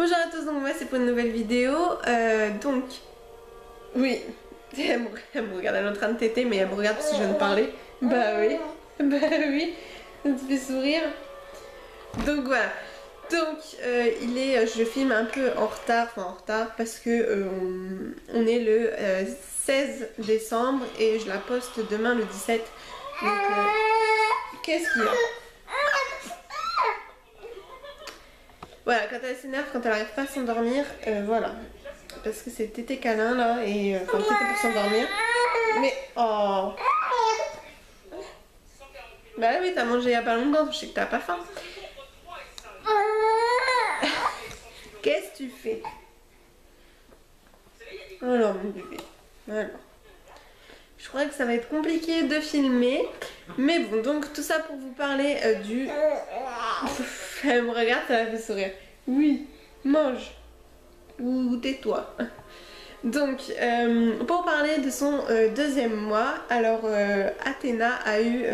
Bonjour à tous, donc moi c'est pour une nouvelle vidéo. Donc, oui, elle me regarde, elle est en train de téter, mais elle me regarde si je viens de parler. Bah oui, ça te fait sourire. Donc voilà, donc je filme un peu en retard, parce que on est le 16 décembre et je la poste demain le 17. Donc, qu'est-ce qu'il y a? Voilà, quand elle s'énerve, quand elle n'arrive pas à s'endormir, voilà. Parce que c'est tété câlin là, et enfin tété pour s'endormir. Mais oh! Bah oui, t'as mangé il y a pas longtemps, je sais que t'as pas faim. Qu'est-ce que tu fais? Alors mon bébé, voilà. Je crois que ça va être compliqué de filmer. Mais bon, donc tout ça pour vous parler du... Elle me regarde, ça la fait sourire. Oui, mange. Ou tais-toi. Donc, pour parler de son deuxième mois, alors Athéna a eu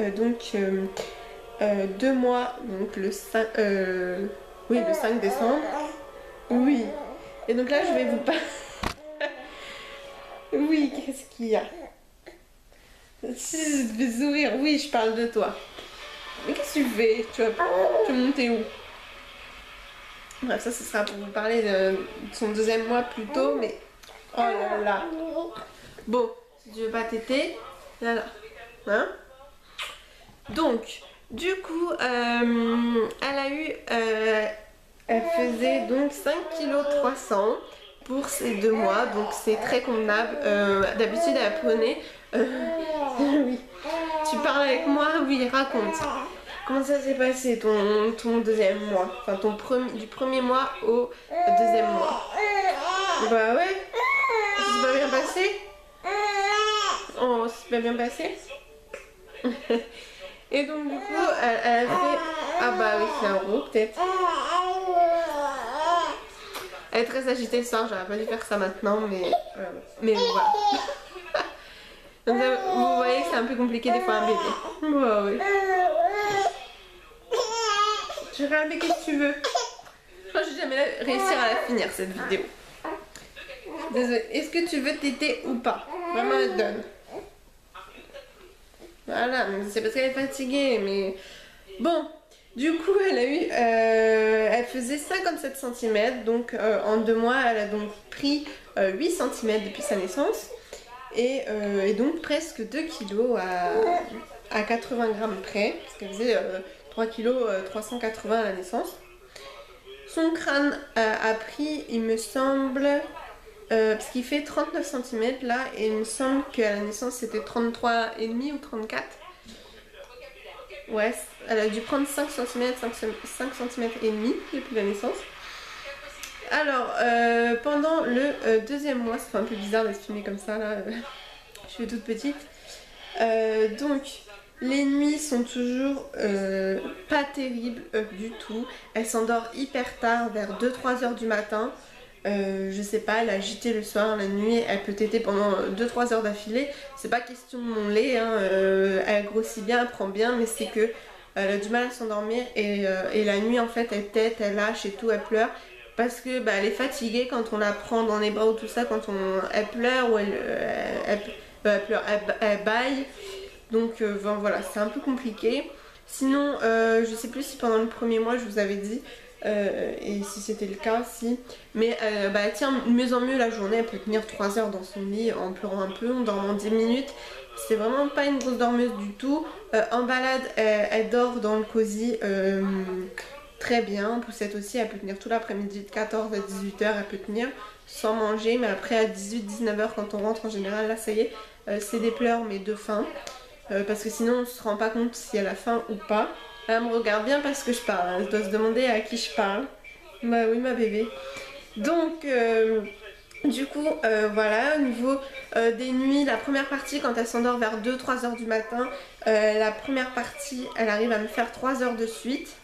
2 mois, donc le 5, oui, le 5 décembre. Oui. Et donc là, je vais vous parler... Oui, qu'est-ce qu'il y a? Si je te fais sourire, oui, je parle de toi. Mais qu'est-ce que tu fais? Tu vas monter où? Bref, ça, ce sera pour vous parler de son deuxième mois plus tôt, mais... Oh là là. Bon, si tu veux pas téter, là. Hein? Donc, du coup, elle a eu... elle faisait donc 5,3 kg pour ces 2 mois, donc c'est très convenable. D'habitude, elle prenait... oui. Tu parles avec moi? Oui, raconte. Comment ça s'est passé ton deuxième mois? Enfin, du premier mois au deuxième mois. Bah ouais. Ça s'est pas bien passé? Oh, ça s'est pas bien passé? Et donc du coup, elle a fait... Ah bah oui, c'est un gros peut-être. Elle est très agitée le soir, j'aurais pas dû faire ça maintenant, mais voilà. Donc, vous voyez que c'est un peu compliqué des fois un bébé. Bah oui. Tu regardes, mais qu'est-ce que tu veux? Je crois que je vais jamais réussir à la finir cette vidéo. Désolée. Est-ce que tu veux téter ou pas? Maman elle donne. Voilà, c'est parce qu'elle est fatiguée, mais... Bon, du coup, elle a eu... elle faisait 57 cm, donc en 2 mois, elle a donc pris 8 cm depuis sa naissance. Et donc presque 2 kg à 80 grammes près, parce qu'elle faisait 3 kg 380 à la naissance. Son crâne a pris, il me semble... parce qu'il fait 39 cm là, et il me semble qu'à la naissance c'était 33,5 ou 34. Ouais, elle a dû prendre 5 cm, 5 cm et demi depuis la naissance. Alors, pendant le deuxième mois, ça fait un peu bizarre d'être filmée comme ça là, je suis toute petite. Donc, les nuits sont toujours pas terribles du tout. Elle s'endort hyper tard, vers 2-3 heures du matin. Je sais pas, elle a agité le soir, la nuit, elle peut téter pendant 2-3 heures d'affilée. C'est pas question de mon lait, hein. Elle grossit bien, elle prend bien, mais c'est que elle a du mal à s'endormir et la nuit en fait elle tète, elle lâche et tout, elle pleure. Parce que bah, elle est fatiguée quand on la prend dans les bras ou tout ça, quand elle pleure ou elle pleure, elle bâille. Donc voilà, c'est un peu compliqué. Sinon, je sais plus si pendant le premier mois je vous avais dit, et si c'était le cas, si. Mais bah, elle tient de mieux en mieux la journée, elle peut tenir 3 heures dans son lit en pleurant un peu, en dormant 10 minutes. C'est vraiment pas une grosse dormeuse du tout. En balade, elle dort dans le cosy très bien. En poussette aussi, elle peut tenir tout l'après-midi de 14 à 18 h, elle peut tenir sans manger. Mais après à 18-19 h quand on rentre en général, là ça y est, c'est des pleurs mais de faim. Parce que sinon on se rend pas compte si elle a faim ou pas. Elle me regarde bien parce que je parle, elle doit se demander à qui je parle. Bah oui, ma bébé. Donc du coup voilà, au niveau des nuits, la première partie quand elle s'endort vers 2-3 heures du matin, la première partie elle arrive à me faire 3 heures de suite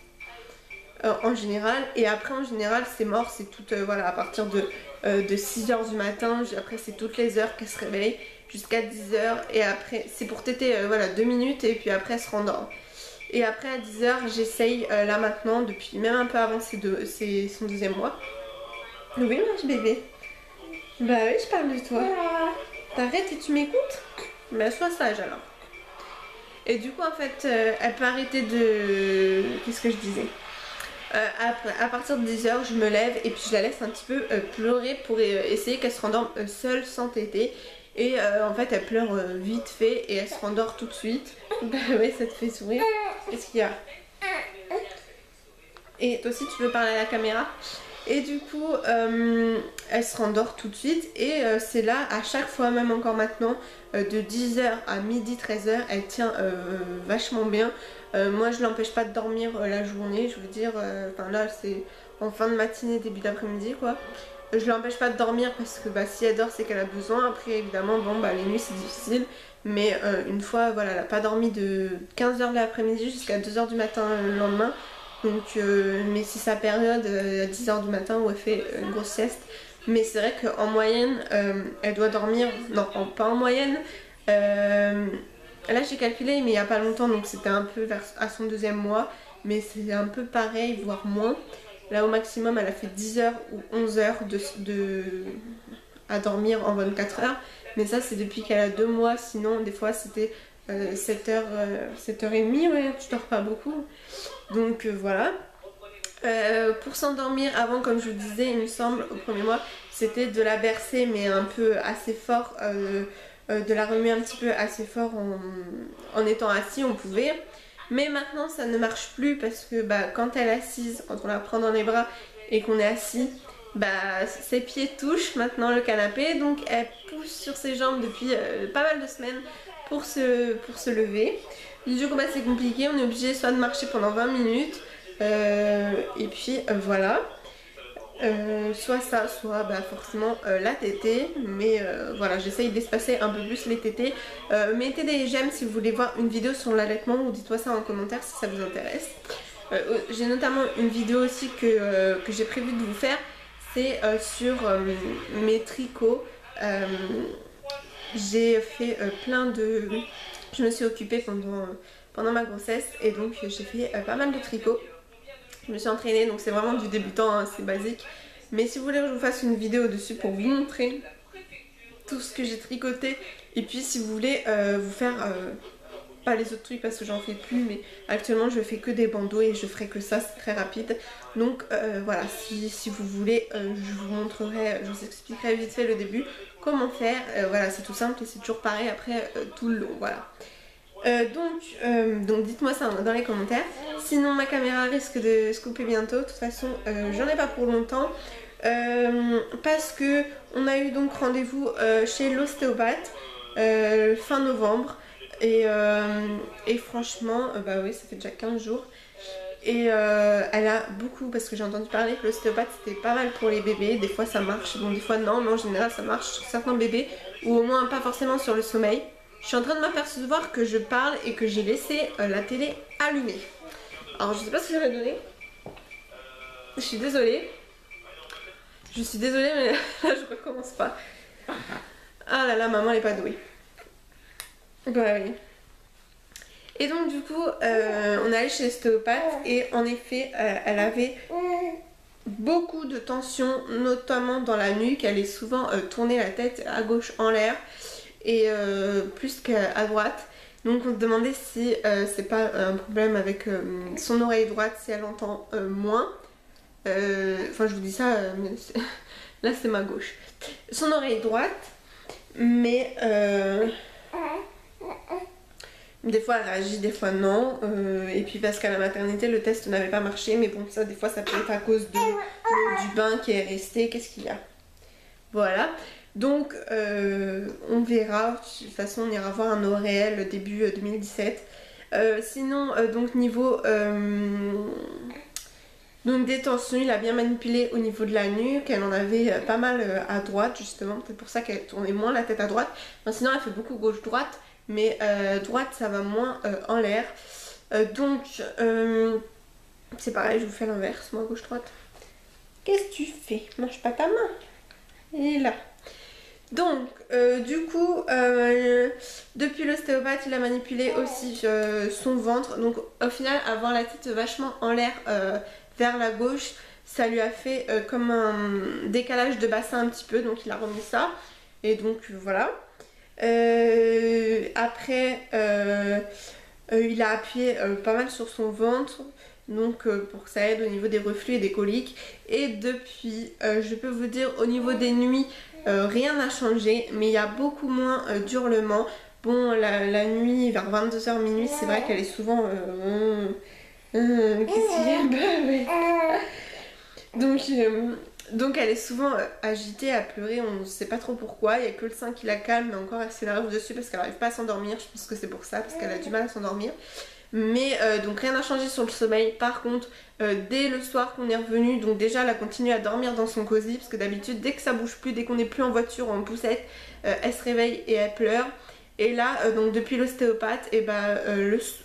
en général, et après en général c'est mort, c'est toute voilà, à partir de 6 heures du matin, après c'est toutes les heures qu'elle se réveille jusqu'à 10 h, et après c'est pour téter voilà 2 minutes et puis après elle se rendort. Et après à 10 h j'essaye là maintenant, depuis même un peu avant son deuxième mois, Oui, mon bébé. Bah oui, je parle de toi. T'arrêtes et tu m'écoutes? Bah sois sage alors. Et du coup, en fait, elle peut arrêter de... Qu'est-ce que je disais? À partir de 10h, je me lève et puis je la laisse un petit peu pleurer pour essayer qu'elle se rendorme seule sans téter. Et en fait, elle pleure vite fait et elle se rendort tout de suite. Bah ouais, ça te fait sourire. Qu'est-ce qu'il y a? Et toi aussi, tu veux parler à la caméra? Et du coup, elle se rendort tout de suite. Et c'est là, à chaque fois, même encore maintenant, de 10h à midi, 13h, elle tient vachement bien. Moi, je l'empêche pas de dormir la journée. Je veux dire, enfin là, c'est en fin de matinée, début d'après-midi, quoi. Je l'empêche pas de dormir parce que bah, si elle dort, c'est qu'elle a besoin. Après, évidemment, bon, bah, les nuits, c'est difficile. Mais une fois, voilà, elle a pas dormi de 15h de l'après-midi jusqu'à 2h du matin le lendemain. Donc, mais c'est sa période à 10h du matin où elle fait une grosse sieste. Mais c'est vrai qu'en moyenne, elle doit dormir. Non, pas en moyenne. Là, j'ai calculé, mais il n'y a pas longtemps, donc c'était un peu à son deuxième mois. Mais c'est un peu pareil, voire moins. Là, au maximum, elle a fait 10h ou 11h à dormir en 24 heures. Mais ça, c'est depuis qu'elle a 2 mois. Sinon, des fois, c'était 7h, 7h30. Ouais, tu dors pas beaucoup. Donc voilà. Pour s'endormir avant, comme je vous disais, il me semble au premier mois, c'était de la bercer mais un peu assez fort, de la remuer un petit peu assez fort en étant assis, on pouvait. Mais maintenant ça ne marche plus parce que bah, quand elle est assise, quand on la prend dans les bras et qu'on est assis, bah, ses pieds touchent maintenant le canapé, donc elle pousse sur ses jambes depuis pas mal de semaines pour se lever. Du coup bah, c'est compliqué, on est obligé soit de marcher pendant 20 minutes et puis voilà, soit ça, soit bah, forcément la tétée, mais voilà, j'essaye d'espacer un peu plus les tétées. Mettez des j'aime si vous voulez voir une vidéo sur l'allaitement ou dites-moi ça en commentaire si ça vous intéresse. J'ai notamment une vidéo aussi que j'ai prévu de vous faire, c'est sur mes tricots. J'ai fait plein de... Je me suis occupée pendant ma grossesse et donc j'ai fait pas mal de tricots. Je me suis entraînée, donc c'est vraiment du débutant, hein, c'est basique. Mais si vous voulez que je vous fasse une vidéo dessus pour vous montrer tout ce que j'ai tricoté, et puis si vous voulez vous faire, pas les autres trucs parce que j'en fais plus, mais actuellement je fais que des bandeaux et je ferai que ça, c'est très rapide. Donc voilà, si vous voulez, je vous montrerai, je vous expliquerai vite fait le début, comment faire. Voilà, c'est tout simple et c'est toujours pareil après tout le long, voilà. Donc dites-moi ça dans les commentaires. Sinon ma caméra risque de se couper bientôt. De toute façon j'en ai pas pour longtemps parce que on a eu donc rendez-vous chez l'ostéopathe fin novembre et franchement bah oui, ça fait déjà 15 jours. Et elle a beaucoup, parce que j'ai entendu parler que l'ostéopathe c'était pas mal pour les bébés. Des fois ça marche, bon des fois non, mais en général ça marche sur certains bébés, ou au moins pas forcément sur le sommeil. Je suis en train de m'apercevoir que je parle et que j'ai laissé la télé allumée. Alors je sais pas ce que ça va donner. Je suis désolée. Je suis désolée mais là je recommence pas. Ah là là, maman elle est pas douée. Bah oui. Et donc du coup on est allé chez l'ostéopathe et en effet elle avait beaucoup de tension, notamment dans la nuque. Elle est souvent tournée la tête à gauche en l'air et plus qu'à droite. Donc on se demandait si c'est pas un problème avec son oreille droite, si elle entend moins. Enfin je vous dis ça, mais là c'est ma gauche. Son oreille droite, mais des fois elle réagit, des fois non. Et puis parce qu'à la maternité le test n'avait pas marché, mais bon ça des fois ça peut être à cause de l'eau du bain qui est resté. Qu'est-ce qu'il y a? Voilà. Donc on verra, de toute façon on ira voir un eau réel début 2017. Sinon donc niveau donc des tensions, il a bien manipulé au niveau de la nuque, elle en avait pas mal à droite justement, c'est pour ça qu'elle tournait moins la tête à droite. Enfin, sinon elle fait beaucoup gauche-droite, mais droite ça va moins en l'air. Donc c'est pareil, je vous fais l'inverse, moi gauche-droite. Qu'est-ce que tu fais? Mange pas ta main. Et là. Donc, du coup, depuis l'ostéopathe, il a manipulé aussi son ventre. Donc, au final, avoir la tête vachement en l'air vers la gauche, ça lui a fait comme un décalage de bassin un petit peu, donc il a remis ça. Et donc voilà. Après, il a appuyé pas mal sur son ventre, donc pour que ça aide au niveau des reflux et des coliques. Et depuis, je peux vous dire, au niveau des nuits, rien n'a changé, mais il y a beaucoup moins d'hurlements. Bon, la nuit, vers 22h minuit, c'est vrai qu'elle est souvent... qu'est-ce qu'il y a? Donc elle est souvent agitée, à pleurer, on ne sait pas trop pourquoi, il n'y a que le sein qui la calme, mais encore elle s'énerve dessus parce qu'elle n'arrive pas à s'endormir, je pense que c'est pour ça, parce qu'elle a du mal à s'endormir. Mais donc rien n'a changé sur le sommeil. Par contre, dès le soir qu'on est revenu, donc déjà elle a continué à dormir dans son cosy, parce que d'habitude dès que ça bouge plus, dès qu'on n'est plus en voiture ou en poussette, elle se réveille et elle pleure. Et là, donc depuis l'ostéopathe, et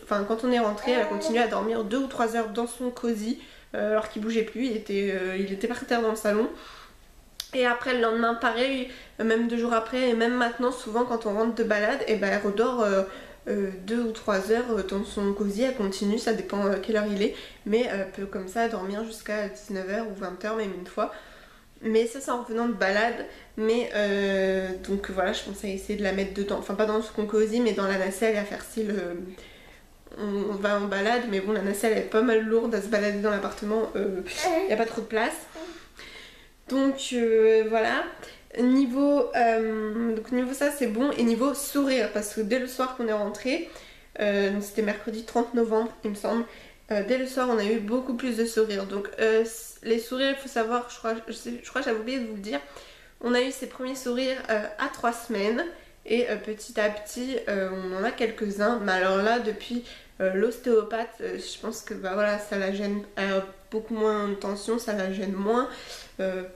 quand on est rentré, elle a continué à dormir 2 ou 3 heures dans son cosy, alors qu'il bougeait plus, il était par terre dans le salon. Et après le lendemain pareil, même 2 jours après, et même maintenant souvent quand on rentre de balade, et elle redort 2 ou 3 heures dans son cosy, elle continue, ça dépend quelle heure il est, mais elle peut comme ça dormir jusqu'à 19h ou 20h même une fois. Mais ça c'est en revenant de balade, mais donc voilà, je pensais essayer de la mettre dedans, enfin pas dans son cosy mais dans la nacelle et à faire style on va en balade, mais bon la nacelle elle est pas mal lourde à se balader dans l'appartement, il n'y a pas trop de place. Donc voilà, niveau ça c'est bon, et niveau sourire, parce que dès le soir qu'on est rentré, c'était mercredi 30 novembre il me semble, dès le soir on a eu beaucoup plus de sourires. Donc les sourires, il faut savoir, je crois que j'avais oublié de vous le dire, on a eu ces premiers sourires à 3 semaines. Et petit à petit, on en a quelques-uns. Mais alors là, depuis l'ostéopathe, je pense que voilà, ça la gêne. Elle a beaucoup moins de tension, ça la gêne moins.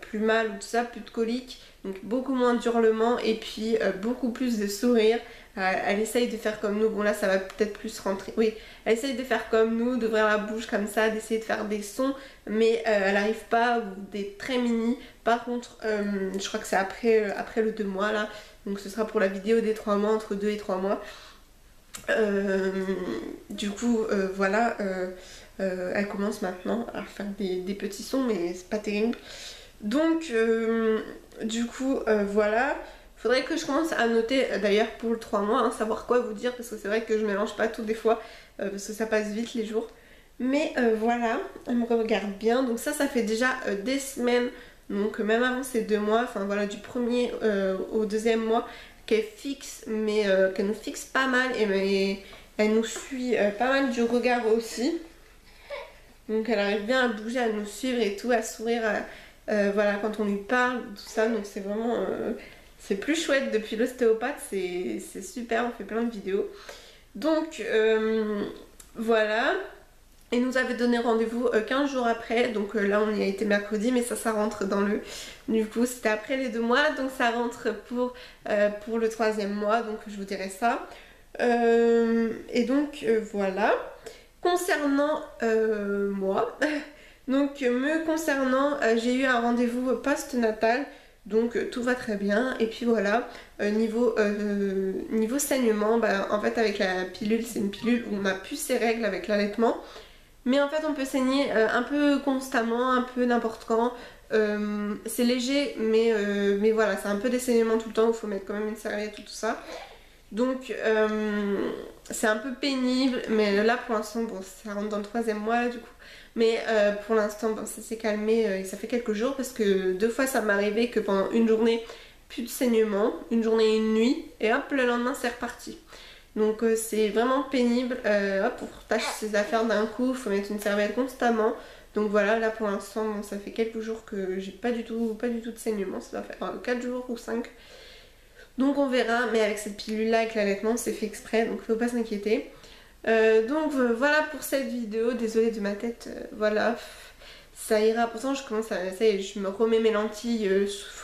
Plus mal ou tout ça, plus de coliques. Donc beaucoup moins d'hurlements et puis beaucoup plus de sourires. Elle essaye de faire comme nous. Bon là, ça va peut-être plus rentrer. Oui, elle essaye de faire comme nous, d'ouvrir la bouche comme ça, d'essayer de faire des sons. Mais elle n'arrive pas, ou des très mini. Par contre, je crois que c'est après le 2 mois là. Donc ce sera pour la vidéo des 3 mois, entre 2 et 3 mois. Du coup, voilà, elle commence maintenant à faire des petits sons, mais c'est pas terrible. Donc, du coup, voilà. Faudrait que je commence à noter, d'ailleurs, pour le 3 mois, hein, savoir quoi vous dire, parce que c'est vrai que je mélange pas tout des fois, parce que ça passe vite les jours. Mais voilà, elle me regarde bien. Donc ça fait déjà des semaines. Donc même avant ces 2 mois, enfin voilà, du premier au 2e mois, qu'elle fixe, mais qu'elle nous fixe pas mal, et elle nous suit pas mal du regard aussi. Donc elle arrive bien à bouger, à nous suivre et tout, à sourire, voilà, quand on lui parle, tout ça. Donc c'est vraiment, c'est plus chouette depuis l'ostéopathe, c'est super, on fait plein de vidéos. Donc voilà. Et nous avait donné rendez-vous 15 jours après, donc là on y a été mercredi, mais ça rentre dans le... Du coup c'était après les 2 mois, donc ça rentre pour le 3e mois, donc je vous dirai ça. Et donc voilà. Concernant moi, donc me concernant, j'ai eu un rendez-vous post-natal, donc tout va très bien. Et puis voilà, niveau saignement, en fait avec la pilule, c'est une pilule où on n'a plus ses règles avec l'allaitement. Mais en fait on peut saigner un peu constamment, un peu n'importe quand. C'est léger, mais voilà, c'est un peu des saignements tout le temps, il faut mettre quand même une serviette et tout ça. Donc c'est un peu pénible, mais là pour l'instant, bon, ça rentre dans le 3e mois du coup. Mais pour l'instant, bon, ça s'est calmé et ça fait quelques jours, parce que 2 fois ça m'est arrivé que pendant une journée, plus de saignement, une journée et une nuit, et hop, le lendemain c'est reparti. Donc c'est vraiment pénible, hop, on tâche ses affaires d'un coup, il faut mettre une serviette constamment. Donc voilà, là pour l'instant, bon, ça fait quelques jours que j'ai pas du tout de saignement, ça doit faire 4 jours ou 5. Donc on verra, mais avec cette pilule là, avec l'allaitement, c'est fait exprès, donc faut pas s'inquiéter. Donc voilà pour cette vidéo, désolée de ma tête, voilà, ça ira. Pourtant je commence à, ça y est, je me remets mes lentilles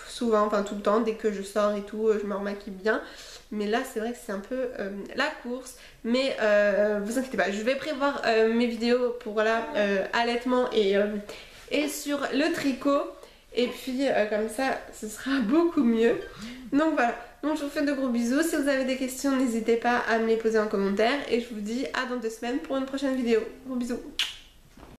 souvent, enfin tout le temps, dès que je sors et tout, je me remaquille bien. Mais là c'est vrai que c'est un peu la course, mais vous inquiétez pas, je vais prévoir mes vidéos pour voilà, allaitement et sur le tricot. Et puis comme ça, ce sera beaucoup mieux. Donc voilà, donc je vous fais de gros bisous. Si vous avez des questions, n'hésitez pas à me les poser en commentaire. Et je vous dis à dans 2 semaines pour une prochaine vidéo. Gros bisous.